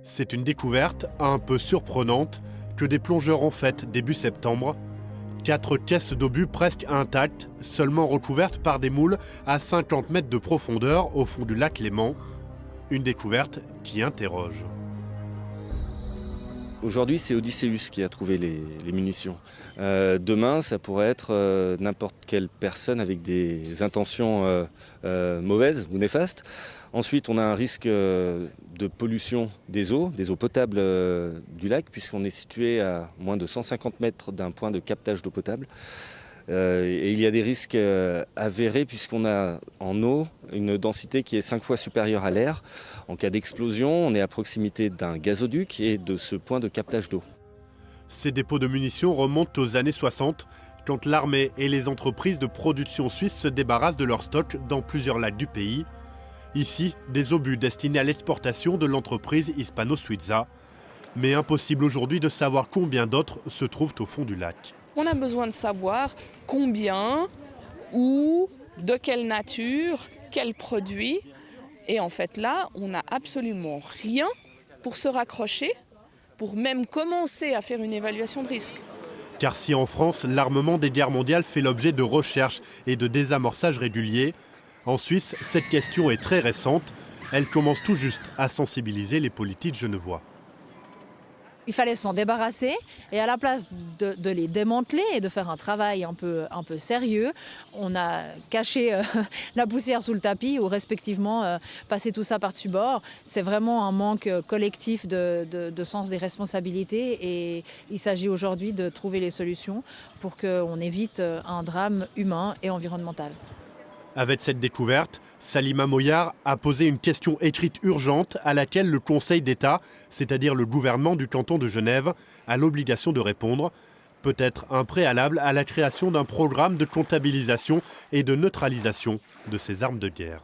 C'est une découverte un peu surprenante que des plongeurs ont faite début septembre. 4 caisses d'obus presque intactes, seulement recouvertes par des moules à 50 mètres de profondeur au fond du lac Léman. Une découverte qui interroge. Aujourd'hui, c'est Odysseus qui a trouvé les munitions. Demain, ça pourrait être n'importe quelle personne avec des intentions mauvaises ou néfastes. Ensuite, on a un risque de pollution des eaux potables du lac, puisqu'on est situé à moins de 150 mètres d'un point de captage d'eau potable. Et il y a des risques avérés puisqu'on a en eau une densité qui est 5 fois supérieure à l'air. En cas d'explosion, on est à proximité d'un gazoduc et de ce point de captage d'eau. Ces dépôts de munitions remontent aux années 60, quand l'armée et les entreprises de production suisses se débarrassent de leurs stocks dans plusieurs lacs du pays. Ici, des obus destinés à l'exportation de l'entreprise Hispano-Suiza. Mais impossible aujourd'hui de savoir combien d'autres se trouvent au fond du lac. On a besoin de savoir combien, où, de quelle nature, quel produit. Et en fait là, on n'a absolument rien pour se raccrocher, pour même commencer à faire une évaluation de risque. Car si en France, l'armement des guerres mondiales fait l'objet de recherches et de désamorçages réguliers, en Suisse, cette question est très récente. Elle commence tout juste à sensibiliser les politiques genevois. Il fallait s'en débarrasser et à la place de les démanteler et de faire un travail un peu sérieux, on a caché la poussière sous le tapis ou respectivement passé tout ça par-dessus bord. C'est vraiment un manque collectif de sens des responsabilités et il s'agit aujourd'hui de trouver les solutions pour qu'on évite un drame humain et environnemental. Avec cette découverte, Salima Moyar a posé une question écrite urgente à laquelle le Conseil d'État, c'est-à-dire le gouvernement du canton de Genève, a l'obligation de répondre. Peut-être un préalable à la création d'un programme de comptabilisation et de neutralisation de ces armes de guerre.